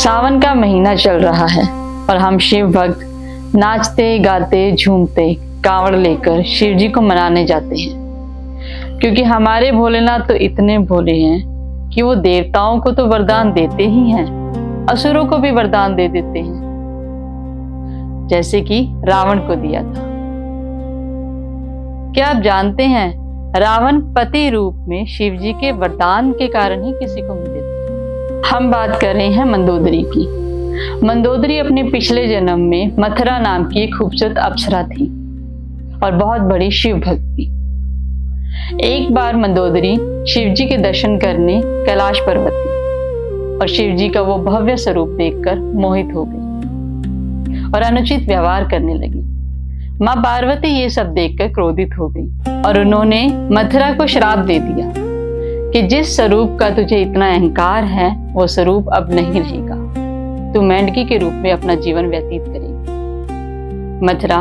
सावन का महीना चल रहा है और हम शिव भक्त नाचते गाते झूमते कांवड़ लेकर शिव जी को मनाने जाते हैं, क्योंकि हमारे भोलेनाथ तो इतने भोले हैं कि वो देवताओं को तो वरदान देते ही हैं, असुरों को भी वरदान दे देते हैं, जैसे कि रावण को दिया था। क्या आप जानते हैं, रावण पति रूप में शिव जी के वरदान के कारण ही किसी को मिले थे। हम बात कर रहे हैं मंदोदरी की। मंदोदरी अपने पिछले जन्म में मथुरा नाम की एक खूबसूरत अप्सरा थी और बहुत बड़ी शिव भक्त थी। एक बार मंदोदरी शिव जी के दर्शन करने कैलाश पर्वत गई और शिव जी का वो भव्य स्वरूप देखकर मोहित हो गई और अनुचित व्यवहार करने लगी। माँ पार्वती ये सब देखकर क्रोधित हो गई और उन्होंने मथुरा को श्राप दे दिया कि जिस स्वरूप का तुझे इतना अहंकार है वो स्वरूप अब नहीं रहेगा, तू मेंढकी के रूप में अपना जीवन व्यतीत करेगी। मथुरा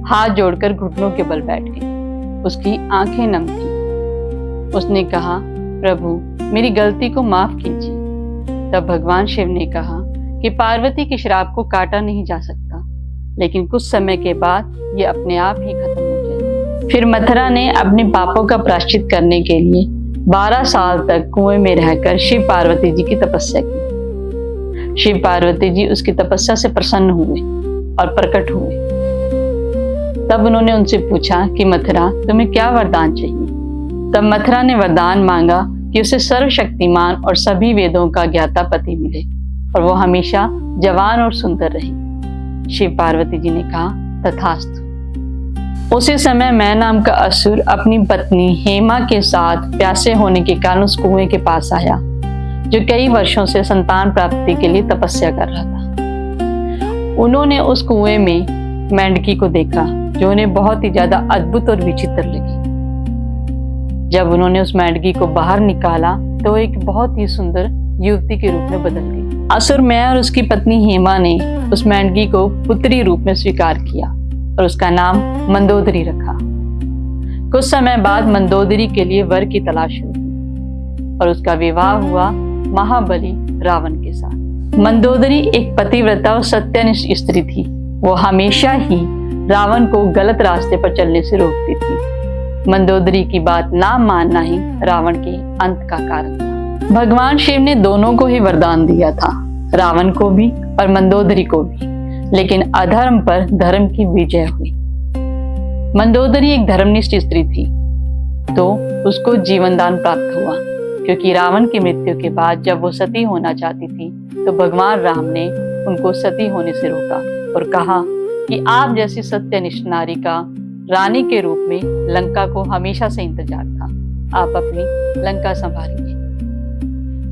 हाथ जोड़कर घुटनों के बल बैठ गई। उसकी आंखें नम थी। उसने कहा, प्रभु मेरी गलती को माफ कीजिए। तब भगवान शिव ने कहा कि पार्वती के श्राप को काटा नहीं जा सकता, लेकिन कुछ समय के बाद ये अपने आप ही खत्म हो जाएगा। फिर मथुरा ने अपने पापों का प्रायश्चित करने के लिए 12 साल तक कुएं में रहकर शिव पार्वती जी की तपस्या की। शिव पार्वती जी उसकी तपस्या से प्रसन्न हुए और प्रकट हुए। तब उन्होंने उनसे पूछा कि मथुरा तुम्हें क्या वरदान चाहिए। तब मथुरा ने वरदान मांगा कि उसे सर्वशक्तिमान और सभी वेदों का ज्ञाता पति मिले और वो हमेशा जवान और सुंदर रहे। शिव पार्वती जी ने कहा, तथास्तु। उसी समय मैं नाम का असुर अपनी पत्नी हेमा के साथ प्यासे होने के कारण उस कुएं के पास आया, जो कई वर्षों से संतान प्राप्ति के लिए तपस्या कर रहा था। उन्होंने उस कुएं में मेंढकी को देखा, जो उन्हें बहुत ही ज्यादा अद्भुत और विचित्र लगी। जब उन्होंने उस मेंढकी को बाहर निकाला तो एक बहुत ही सुंदर युवती के रूप में बदल गई। असुर मैं और उसकी पत्नी हेमा ने उस मेंढकी को पुत्री रूप में स्वीकार किया और उसका नाम मंदोदरी रखा। कुछ समय बाद मंदोदरी के लिए वर की तलाश हुई और उसका विवाह हुआ महाबली रावण के साथ। मंदोदरी एक पतिव्रता और सत्यनिष्ठ स्त्री थी। वो हमेशा ही रावण को गलत रास्ते पर चलने से रोकती थी। मंदोदरी की बात ना मानना ही रावण के अंत का कारण था। भगवान शिव ने दोनों को ही वरदान दिया था, रावण को भी और मंदोदरी को भी, लेकिन अधर्म पर धर्म की विजय हुई। मंदोदरी एक धर्मनिष्ठ स्त्री थी तो उसको जीवन दान प्राप्त हुआ, क्योंकि रावण की मृत्यु के बाद जब वो सती होना चाहती थी तो भगवान राम ने उनको सती होने से रोका और कहा कि आप जैसी सत्यनिष्ठ नारी का रानी के रूप में लंका को हमेशा से इंतजार था, आप अपनी लंका संभालिए।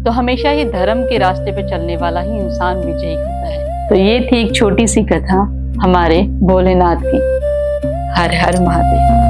तो हमेशा ही धर्म के रास्ते पे चलने वाला ही इंसान विजयी होता है। तो ये थी एक छोटी सी कथा हमारे भोलेनाथ की। हर हर महादेव।